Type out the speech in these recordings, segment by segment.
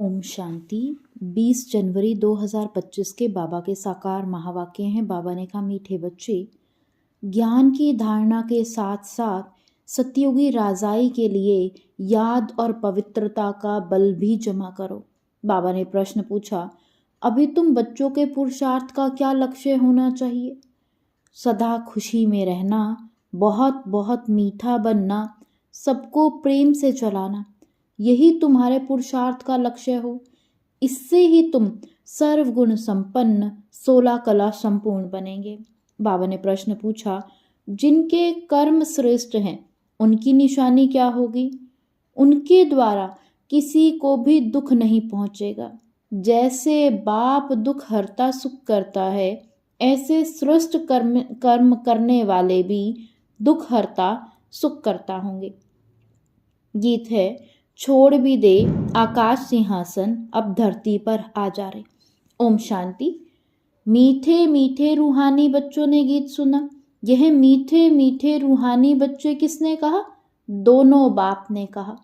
ओम शांति। 20 जनवरी 2025 के बाबा के साकार महावाक्य हैं। बाबा ने कहा, मीठे बच्चे, ज्ञान की धारणा के साथ साथ सतयुगी राजाई के लिए याद और पवित्रता का बल भी जमा करो। बाबा ने प्रश्न पूछा, अभी तुम बच्चों के पुरुषार्थ का क्या लक्ष्य होना चाहिए? सदा खुशी में रहना, बहुत बहुत मीठा बनना, सबको प्रेम से चलाना, यही तुम्हारे पुरुषार्थ का लक्ष्य हो। इससे ही तुम सर्वगुण संपन्न 16 कला संपूर्ण बनेंगे। बाबा ने प्रश्न पूछा, जिनके कर्म श्रेष्ठ हैं उनकी निशानी क्या होगी? उनके द्वारा किसी को भी दुख नहीं पहुंचेगा। जैसे बाप दुख हरता सुख करता है, ऐसे श्रेष्ठ कर्म करने वाले भी दुख हरता सुख करता होंगे। गीत है, छोड़ भी दे आकाश सिंहासन, अब धरती पर आ जा रे। ओम शांति। मीठे मीठे रूहानी बच्चों ने गीत सुना। यह मीठे मीठे रूहानी बच्चे किसने कहा? दोनों बाप ने कहा।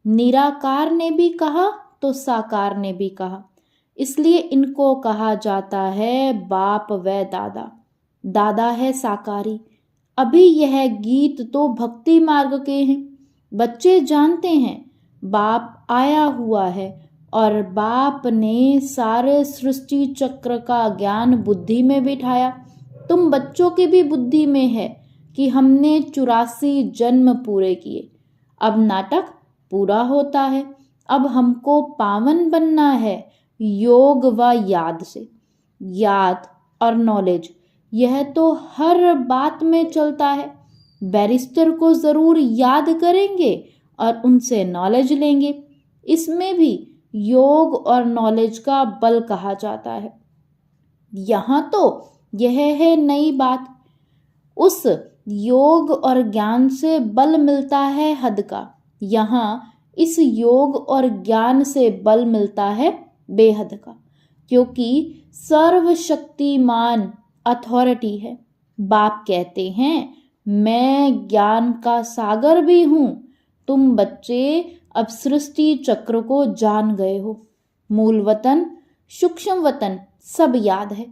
निराकार ने भी कहा तो साकार ने भी कहा। इसलिए इनको कहा जाता है बाप व दादा। दादा है साकारी। अभी यह गीत तो भक्ति मार्ग के हैं। बच्चे जानते हैं बाप आया हुआ है और बाप ने सारे सृष्टि चक्र का ज्ञान बुद्धि में बिठाया। तुम बच्चों की भी बुद्धि में है कि हमने 84 जन्म पूरे किए। अब नाटक पूरा होता है। अब हमको पावन बनना है योग व याद से। याद और नॉलेज, यह तो हर बात में चलता है। बैरिस्टर को जरूर याद करेंगे और उनसे नॉलेज लेंगे। इसमें भी योग और नॉलेज का बल कहा जाता है। यहाँ तो यह है नई बात। उस योग और ज्ञान से बल मिलता है हद का। यहाँ इस योग और ज्ञान से बल मिलता है बेहद का, क्योंकि सर्वशक्तिमान अथॉरिटी है। बाप कहते हैं, मैं ज्ञान का सागर भी हूँ। तुम बच्चे अब सृष्टि चक्र को जान गए हो। मूल वतन, सूक्ष्म वतन सब याद है।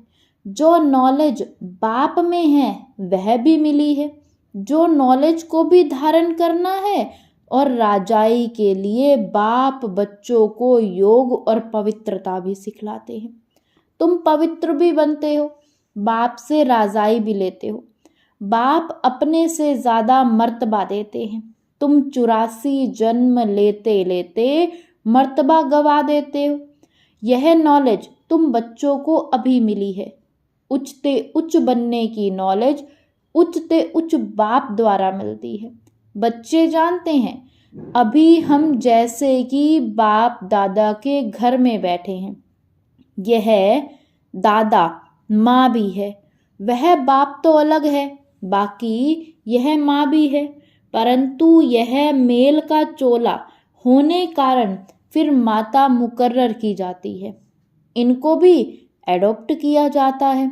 जो नॉलेज बाप में है वह भी मिली है। जो नॉलेज को भी धारण करना है और राजाई के लिए बाप बच्चों को योग और पवित्रता भी सिखलाते हैं। तुम पवित्र भी बनते हो, बाप से राजाई भी लेते हो। बाप अपने से ज्यादा मर्तबा देते हैं। तुम 84 जन्म लेते लेते मर्तबा गवा देते हो। यह नॉलेज तुम बच्चों को अभी मिली है। उच्चते उच्च बनने की नॉलेज उच्चते उच्च बाप द्वारा मिलती है। बच्चे जानते हैं अभी हम जैसे कि बाप दादा के घर में बैठे हैं। यह दादा माँ भी है। वह बाप तो अलग है, बाकी यह माँ भी है, परंतु यह मेल का चोला होने कारण फिर माता मुकर्रर की जाती है। इनको भी एडॉप्ट किया जाता है।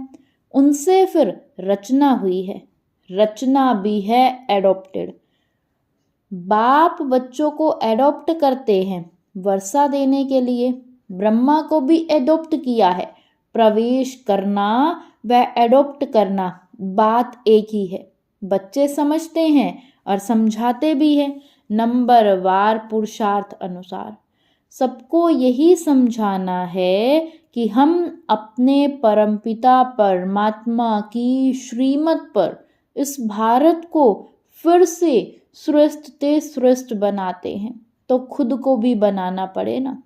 उनसे फिर रचना हुई है। रचना भी है एडॉप्टेड। बाप बच्चों को एडॉप्ट करते हैं वर्षा देने के लिए। ब्रह्मा को भी एडॉप्ट किया है। प्रवेश करना व एडॉप्ट करना बात एक ही है। बच्चे समझते हैं और समझाते भी हैं नंबर वार पुरुषार्थ अनुसार। सबको यही समझाना है कि हम अपने परमपिता परमात्मा की श्रीमत पर इस भारत को फिर से श्रेष्ठ ते श्रेष्ठ बनाते हैं, तो खुद को भी बनाना पड़े ना।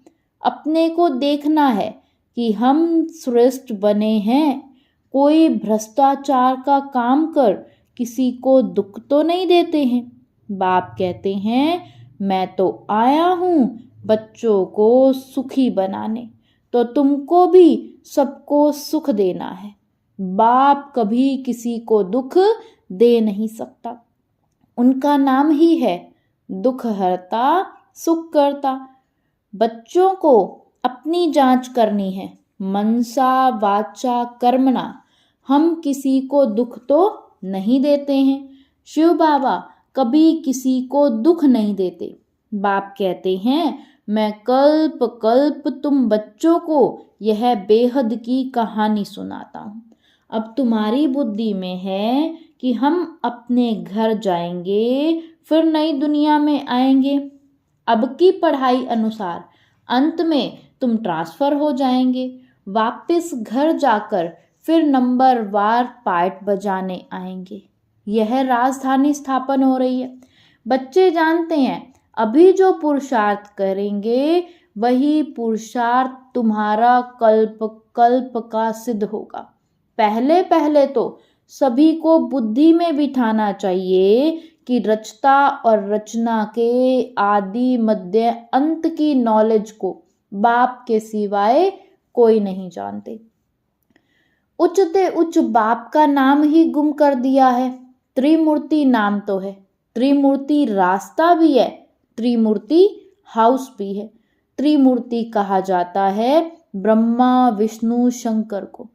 अपने को देखना है कि हम श्रेष्ठ बने हैं। कोई भ्रष्टाचार का काम कर किसी को दुख तो नहीं देते हैं। बाप कहते हैं, मैं तो आया हूँ बच्चों को सुखी बनाने, तो तुमको भी सबको सुख देना है। बाप कभी किसी को दुख दे नहीं सकता। उनका नाम ही है दुख हरता सुख करता। बच्चों को अपनी जांच करनी है, मनसा वाचा कर्मणा। हम किसी को दुख तो नहीं देते हैं। शिव बाबा कभी किसी को दुख नहीं देते। बाप कहते हैं, मैं कल्प कल्प तुम बच्चों को यह बेहद की कहानी सुनाता हूँ। अब तुम्हारी बुद्धि में है कि हम अपने घर जाएंगे, फिर नई दुनिया में आएंगे। अब की पढ़ाई अनुसार अंत में तुम ट्रांसफर हो जाएंगे। वापस घर जाकर फिर नंबर वार पार्ट बजाने आएंगे। यह राजधानी स्थापन हो रही है। बच्चे जानते हैं अभी जो पुरुषार्थ करेंगे वही पुरुषार्थ तुम्हारा कल्प कल्प का सिद्ध होगा। पहले पहले तो सभी को बुद्धि में बिठाना चाहिए कि रचता और रचना के आदि मध्य अंत की नॉलेज को बाप के सिवाय कोई नहीं जानते। उच्चते उच्च बाप का नाम ही गुम कर दिया है। त्रिमूर्ति नाम तो है, त्रिमूर्ति रास्ता भी है, त्रिमूर्ति हाउस भी है। त्रिमूर्ति कहा जाता है ब्रह्मा विष्णु शंकर को।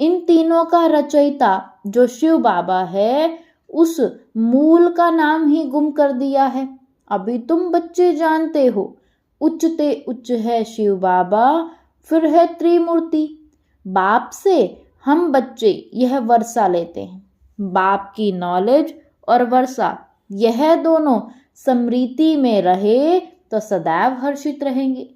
इन तीनों का रचयिता जो शिव बाबा है उस मूल का नाम ही गुम कर दिया है। अभी तुम बच्चे जानते हो उच्चते उच्च है शिव बाबा, फिर है त्रिमूर्ति। बाप से हम बच्चे यह वर्षा लेते हैं। बाप की नॉलेज और वर्षा यह दोनों स्मृति में रहे तो सदैव हर्षित रहेंगे।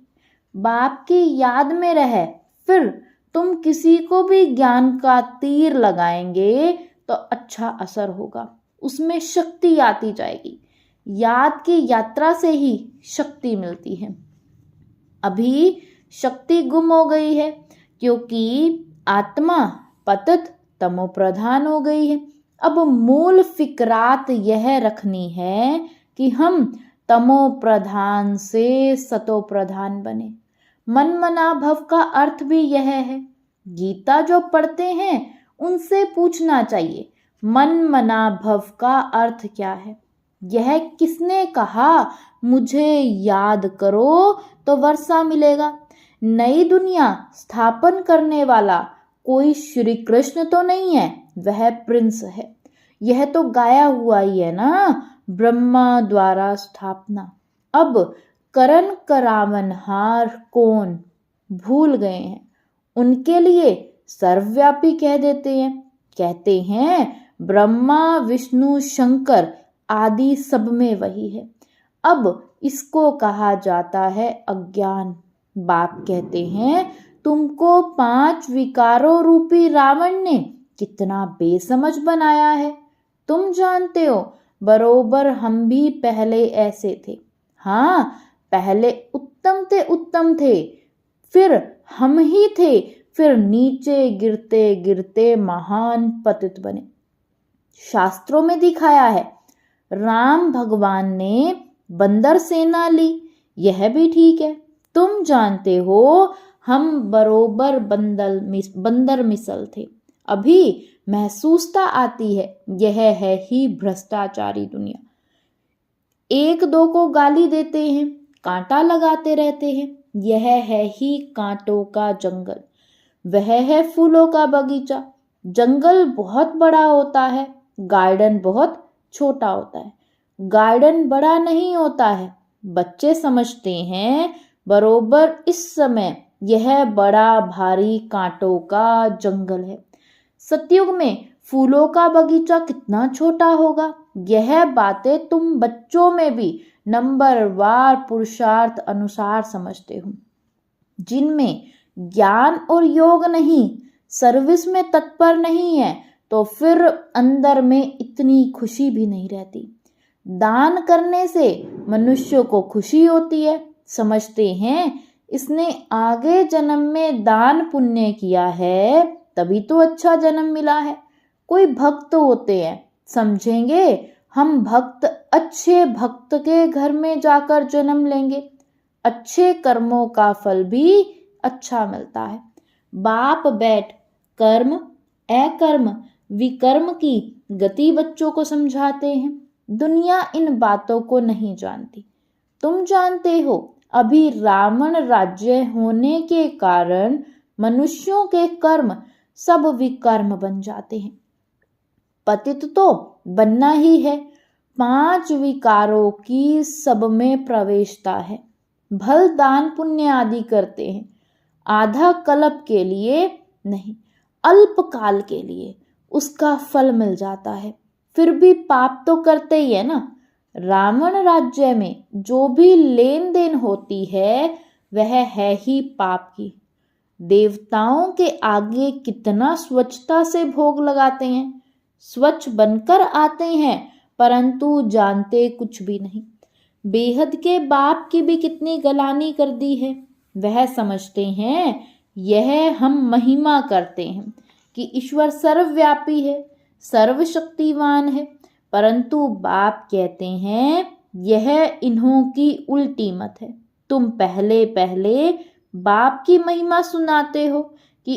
बाप की याद में रहे फिर तुम किसी को भी ज्ञान का तीर लगाएंगे तो अच्छा असर होगा, उसमें शक्ति आती जाएगी। याद की यात्रा से ही शक्ति मिलती है। अभी शक्ति गुम हो गई है क्योंकि आत्मा पतित तमो प्रधान हो गई है। अब मूल फिक्रात यह रखनी है कि हम तमो प्रधान से सतो प्रधान बने। मन मना भव का अर्थ भी यह है। गीता जो पढ़ते हैं उनसे पूछना चाहिए मन मना भव का अर्थ क्या है। यह किसने कहा मुझे याद करो तो वर्षा मिलेगा। नई दुनिया स्थापन करने वाला कोई श्री कृष्ण तो नहीं है, वह प्रिंस है। यह तो गाया हुआ ही है ना, ब्रह्मा द्वारा स्थापना। अब करण करावनहार कौन भूल गए हैं, उनके लिए सर्वव्यापी कह देते हैं। कहते हैं ब्रह्मा विष्णु शंकर आदि सब में वही है। अब इसको कहा जाता है अज्ञान। बाप कहते हैं तुमको 5 विकारों रूपी रावण ने कितना बेसमझ बनाया है। तुम जानते हो बरोबर हम भी पहले ऐसे थे। हाँ, पहले उत्तम थे, फिर हम ही थे, फिर नीचे गिरते गिरते महान पतित बने। शास्त्रों में दिखाया है राम भगवान ने बंदर सेना ली, यह भी ठीक है। तुम जानते हो हम बरोबर बंदर मिसल थे। अभी महसूसता आती है यह है ही भ्रष्टाचारी दुनिया। एक दो को गाली देते हैं, कांटा लगाते रहते हैं, यह है ही कांटों का जंगल। वह है फूलों का बगीचा। जंगल बहुत बड़ा होता है, गार्डन बहुत छोटा होता है। गार्डन बड़ा नहीं होता है, बच्चे समझते हैं बरोबर इस समय यह बड़ा भारी कांटों का जंगल है। सतयुग में फूलों का बगीचा कितना छोटा होगा। यह बातें तुम बच्चों में भी नंबरवार पुरुषार्थ अनुसार समझते हो। जिनमें ज्ञान और योग नहीं, सर्विस में तत्पर नहीं है, तो फिर अंदर में इतनी खुशी भी नहीं रहती। दान करने से मनुष्य को खुशी होती है। समझते हैं इसने आगे जन्म में दान पुण्य किया है तभी तो अच्छा जन्म मिला है। कोई भक्त होते हैं, समझेंगे हम भक्त अच्छे भक्त के घर में जाकर जन्म लेंगे, अच्छे कर्मों का फल भी अच्छा मिलता है। बाप बैठ कर्म अकर्म विकर्म की गति बच्चों को समझाते हैं। दुनिया इन बातों को नहीं जानती। तुम जानते हो अभी रावण राज्य होने के कारण मनुष्यों के कर्म सब विकर्म बन जाते हैं। पतित तो बनना ही है। 5 विकारों की सब में प्रवेशता है। भल दान पुण्य आदि करते हैं, आधा कल्प के लिए नहीं, अल्पकाल के लिए उसका फल मिल जाता है। फिर भी पाप तो करते ही है ना। रावण राज्य में जो भी लेन देन होती है वह है ही पाप की। देवताओं के आगे कितना स्वच्छता से भोग लगाते हैं, स्वच्छ बनकर आते हैं परंतु जानते कुछ भी नहीं। बेहद के बाप की भी कितनी गलानी कर दी है। वह समझते हैं यह हम महिमा करते हैं कि ईश्वर सर्वव्यापी है, सर्वशक्तिवान है, परंतु बाप कहते हैं यह इन्हों की उल्टी मत है। तुम पहले पहले बाप की महिमा सुनाते हो कि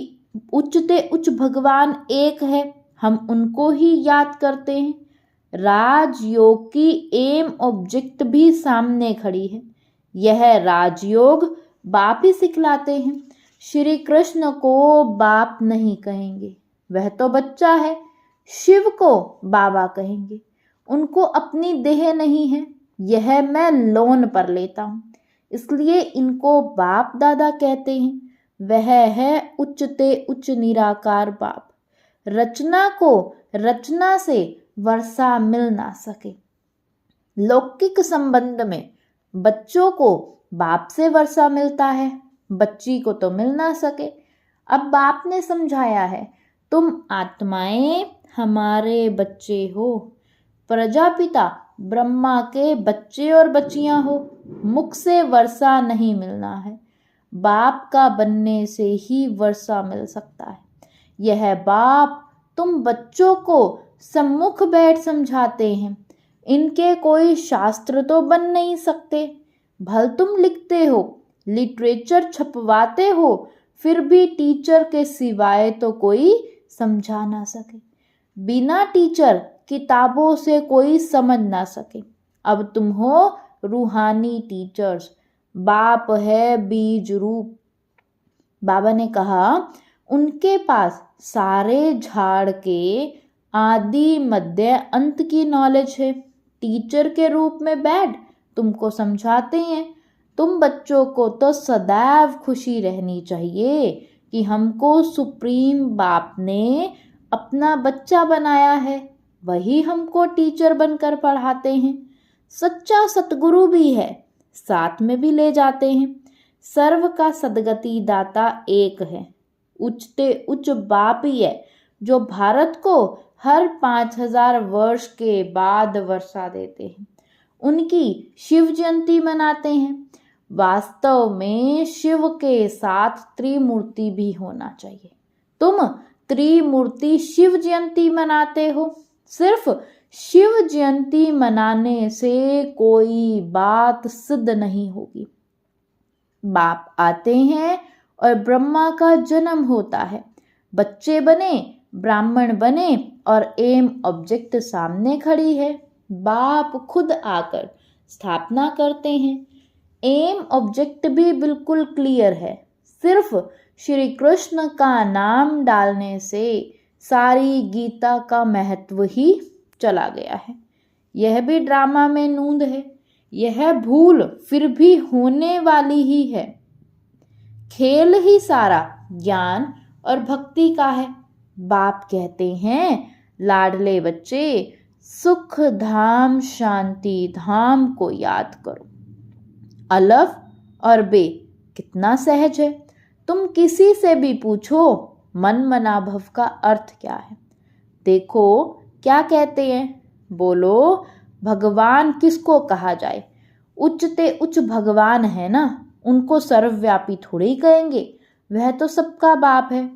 उच्चते उच्च भगवान एक है, हम उनको ही याद करते हैं। राजयोग की एम ऑब्जेक्ट भी सामने खड़ी है, यह राजयोग बाप ही सिखलाते हैं। श्री कृष्ण को बाप नहीं कहेंगे, वह तो बच्चा है। शिव को बाबा कहेंगे, उनको अपनी देह नहीं है, यह मैं लोन पर लेता हूँ, इसलिए इनको बाप दादा कहते हैं। वह है उच्चते उच्च निराकार बाप। रचना को रचना से वर्षा मिल ना सके। लौकिक संबंध में बच्चों को बाप से वर्षा मिलता है, बच्ची को तो मिल ना सके। अब बाप ने समझाया है, तुम आत्माएं हमारे बच्चे हो, प्रजापिता ब्रह्मा के बच्चे और बच्चियां हो। मुख से वर्षा नहीं मिलना है, बाप का बनने से ही वर्षा मिल सकता है। यह बाप तुम बच्चों को सम्मुख बैठ समझाते हैं, इनके कोई शास्त्र तो बन नहीं सकते। भल तुम लिखते हो, लिटरेचर छपवाते हो, फिर भी टीचर के सिवाय तो कोई समझा ना सके। बिना टीचर किताबों से कोई समझ ना सके। अब तुम हो रूहानी टीचर्स, बाप है बीज रूप। बाबा ने कहा उनके पास सारे झाड़ के आदि मध्य अंत की नॉलेज है। टीचर के रूप में बैठ तुमको समझाते हैं। तुम बच्चों को तो सदैव खुशी रहनी चाहिए कि हमको सुप्रीम बाप ने अपना बच्चा बनाया है, वही हमको टीचर बनकर पढ़ाते हैं। सच्चा सतगुरु भी है, साथ में भी ले जाते हैं। सर्व का सदगति दाता एक है, उच्चते उच्च बाप ही है जो भारत को हर 5000 वर्ष के बाद वर्षा देते हैं। उनकी शिव जयंती मनाते हैं। वास्तव में शिव के साथ त्रिमूर्ति भी होना चाहिए। तुम त्रिमूर्ति शिव जयंती मनाते हो। सिर्फ शिव जयंती मनाने से कोई बात सिद्ध नहीं होगी। बाप आते हैं और ब्रह्मा का जन्म होता है, बच्चे बने, ब्राह्मण बने और एम ऑब्जेक्ट सामने खड़ी है। बाप खुद आकर स्थापना करते हैं। एम ऑब्जेक्ट भी बिल्कुल क्लियर है। सिर्फ श्री कृष्ण का नाम डालने से सारी गीता का महत्व ही चला गया है। यह भी ड्रामा में नूंद है। यह भूल फिर भी होने वाली ही है। खेल ही सारा ज्ञान और भक्ति का है। बाप कहते हैं लाडले बच्चे, सुख धाम शांति धाम को याद करो। अलफ और बे कितना सहज है। तुम किसी से भी पूछो मन मनाभव का अर्थ क्या है। देखो क्या कहते हैं, बोलो भगवान किसको कहा जाए। उच्चते उच्च भगवान है ना, उनको सर्वव्यापी थोड़े ही कहेंगे, वह तो सबका बाप है।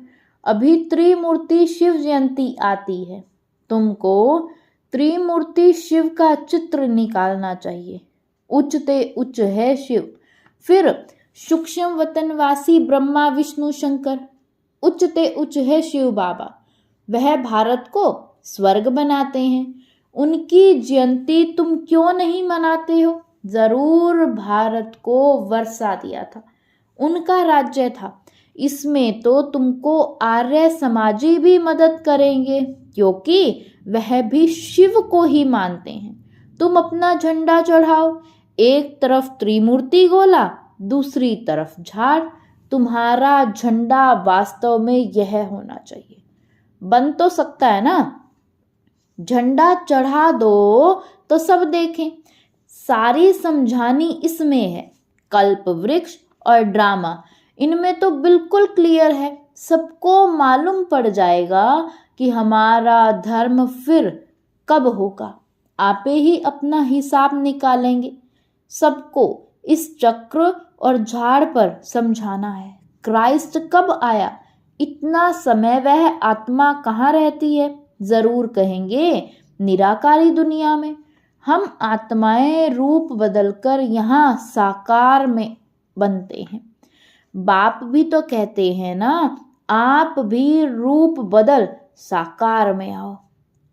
अभी त्रिमूर्ति शिव जयंती आती है, तुमको त्रिमूर्ति शिव का चित्र निकालना चाहिए। उच्चते उच्च है शिव, फिर सूक्ष्म वतनवासी ब्रह्मा विष्णु शंकर। उच्चते उच्च है शिव बाबा, वह भारत को स्वर्ग बनाते हैं। उनकी जयंती तुम क्यों नहीं मनाते हो। जरूर भारत को वर्षा दिया था, उनका राज्य था। इसमें तो तुमको आर्य समाजी भी मदद करेंगे, क्योंकि वह भी शिव को ही मानते हैं। तुम अपना झंडा चढ़ाओ, एक तरफ त्रिमूर्ति गोला दूसरी तरफ झाड़। तुम्हारा झंडा वास्तव में यह होना चाहिए। बन तो सकता है ना? झंडा चढ़ा दो तो सब देखें। सारी समझानी इसमें है। कल्प वृक्ष और ड्रामा, इनमें तो बिल्कुल क्लियर है। सबको मालूम पड़ जाएगा कि हमारा धर्म फिर कब होगा। आपे ही अपना हिसाब निकालेंगे। सबको इस चक्र और झाड़ पर समझाना है। क्राइस्ट कब आया? इतना समय वह आत्मा कहाँ रहती है? जरूर कहेंगे निराकारी दुनिया में। हम आत्माएं रूप बदलकर यहाँ साकार में बनते हैं। बाप भी तो कहते हैं ना, आप भी रूप बदल साकार में आओ।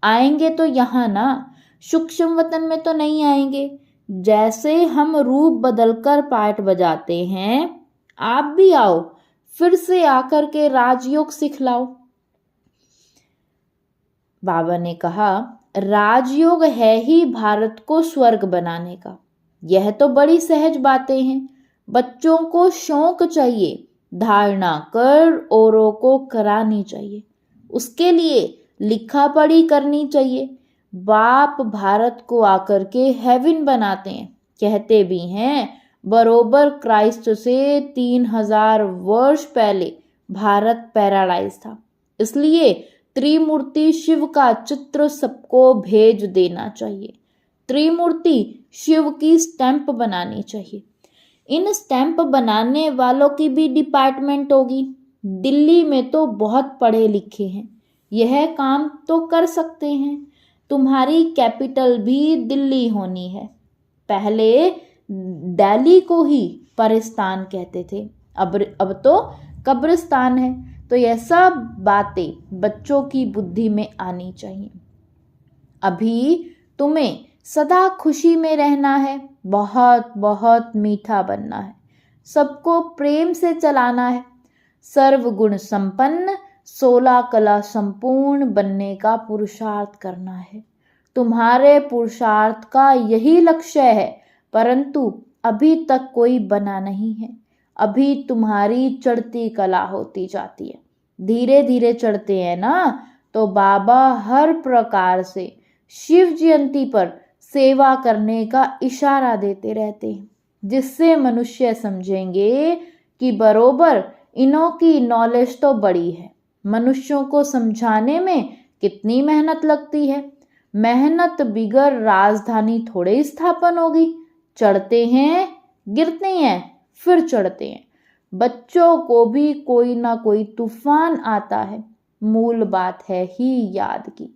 आएंगे तो यहाँ ना, सूक्ष्म वतन में तो नहीं आएंगे। जैसे हम रूप बदलकर पाठ बजाते हैं, आप भी आओ, फिर से आकर के राजयोग सिखलाओ। बाबा ने कहा, राजयोग है ही भारत को स्वर्ग बनाने का। यह तो बड़ी सहज बातें हैं। बच्चों को शौक चाहिए, धारणा कर औरों को करानी चाहिए। उसके लिए लिखा पढ़ी करनी चाहिए। बाप भारत को आकर के हेवन बनाते हैं। कहते भी हैं बरोबर क्राइस्ट से 3000 वर्ष पहले भारत पैराडाइज था। इसलिए त्रिमूर्ति शिव का चित्र सबको भेज देना चाहिए। त्रिमूर्ति शिव की स्टैंप बनानी चाहिए। इन स्टैंप बनाने वालों की भी डिपार्टमेंट होगी। दिल्ली में तो बहुत पढ़े लिखे हैं, यह काम तो कर सकते हैं। तुम्हारी कैपिटल भी दिल्ली होनी है। पहले दिल्ली को ही परिस्तान कहते थे, अब तो कब्रिस्तान है। तो यह सब बातें बच्चों की बुद्धि में आनी चाहिए। अभी तुम्हें सदा खुशी में रहना है, बहुत बहुत मीठा बनना है, सबको प्रेम से चलाना है, सर्वगुण संपन्न 16 कला संपूर्ण बनने का पुरुषार्थ करना है। तुम्हारे पुरुषार्थ का यही लक्ष्य है, परंतु अभी तक कोई बना नहीं है। अभी तुम्हारी चढ़ती कला होती जाती है। धीरे धीरे चढ़ते हैं ना, तो बाबा हर प्रकार से शिव जयंती पर सेवा करने का इशारा देते रहते हैं, जिससे मनुष्य समझेंगे कि बरोबर इनों की नॉलेज तो बड़ी है। मनुष्यों को समझाने में कितनी मेहनत लगती है। मेहनत बिगर राजधानी थोड़े स्थापन होगी। चढ़ते हैं, गिरते हैं, फिर चढ़ते हैं। बच्चों को भी कोई ना कोई तूफान आता है। मूल बात है ही याद की।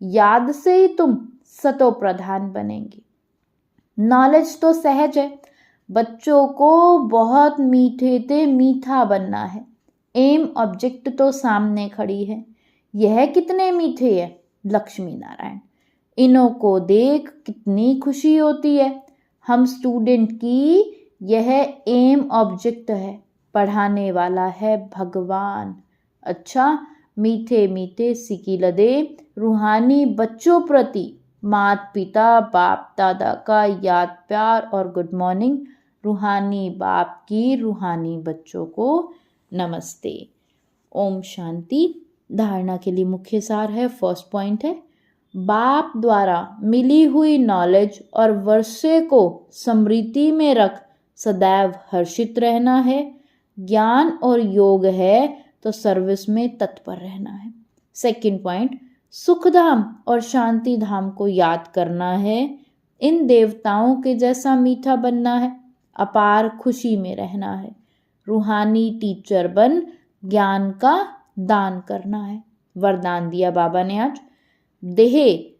याद से ही तुम सतो प्रधान बनेंगे। नॉलेज तो सहज है। बच्चों को बहुत मीठे ते मीठा बनना है। एम ऑब्जेक्ट तो सामने खड़ी है। यह कितने मीठे है, लक्ष्मी नारायण। इन्हों को देख कितनी खुशी होती है। हम स्टूडेंट की यह एम ऑब्जेक्ट है। पढ़ाने वाला है भगवान। अच्छा, मीठे मीठे सिकिलदे रूहानी बच्चों प्रति माता पिता बाप दादा का याद प्यार और गुड मॉर्निंग। रूहानी बाप की रूहानी बच्चों को नमस्ते। ओम शांति। धारणा के लिए मुख्य सार है, फर्स्ट पॉइंट है, बाप द्वारा मिली हुई नॉलेज और वर्षे को स्मृति में रख सदैव हर्षित रहना है। ज्ञान और योग है तो सर्विस में तत्पर रहना है। सेकंड पॉइंट, सुखधाम और शांति धाम को याद करना है। इन देवताओं के जैसा मीठा बनना है। अपार खुशी में रहना है। रूहानी टीचर बन ज्ञान का दान करना है। वरदान दिया बाबा ने आज, देह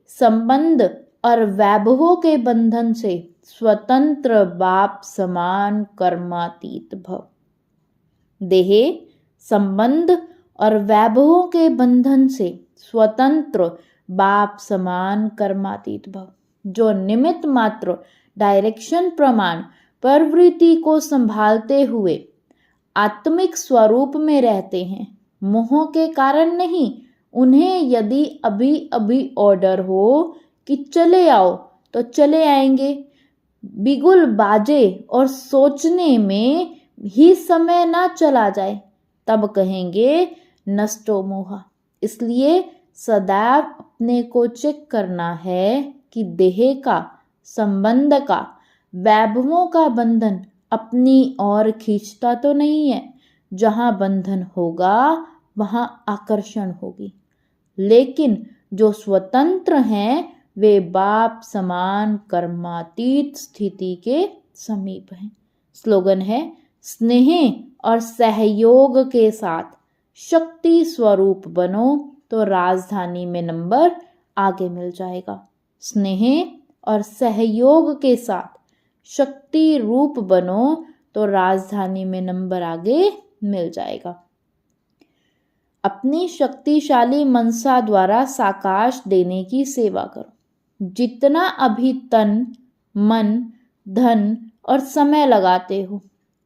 संबंध और वैभवों के बंधन से स्वतंत्र बाप समान कर्मातीत भव। देह संबंध और वैभवों के बंधन से स्वतंत्र बाप समान कर्मातीत भव। जो निमित्त मात्र डायरेक्शन प्रमाण प्रवृत्ति को संभालते हुए आत्मिक स्वरूप में रहते हैं, मोह के कारण नहीं। उन्हें यदि अभी अभी ऑर्डर हो कि चले आओ तो चले आएंगे, बिगुल बाजे और सोचने में ही समय ना चला जाए, तब कहेंगे नष्टो मोहा। इसलिए सदैव अपने को चेक करना है कि देह का, संबंध का, वैभवों का बंधन अपनी ओर खींचता तो नहीं है। जहां बंधन होगा वहां आकर्षण होगी। लेकिन जो स्वतंत्र हैं वे बाप समान कर्मातीत स्थिति के समीप हैं। स्लोगन है, स्नेह और सहयोग के साथ शक्ति स्वरूप बनो तो राजधानी में नंबर आगे मिल जाएगा। स्नेह और सहयोग के साथ शक्ति रूप बनो तो राजधानी में नंबर आगे मिल जाएगा। अपनी शक्तिशाली मनसा द्वारा साकाश देने की सेवा करो। जितना अभी तन, मन, धन और समय लगाते हो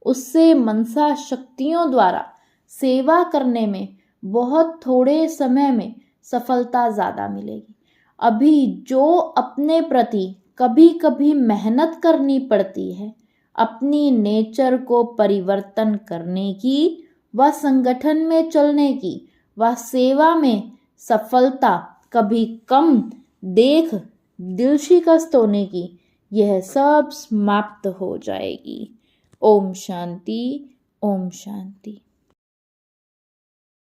उससे मनसा शक्तियों द्वारा सेवा करने में बहुत थोड़े समय में सफलता ज्यादा मिलेगी। अभी जो अपने प्रति कभी कभी मेहनत करनी पड़ती है, अपनी नेचर को परिवर्तन करने की, व संगठन में चलने की, व सेवा में सफलता कभी कम देख दिल शिकस्त होने की, यह सब समाप्त हो जाएगी। ओम शांति, ओम शांति।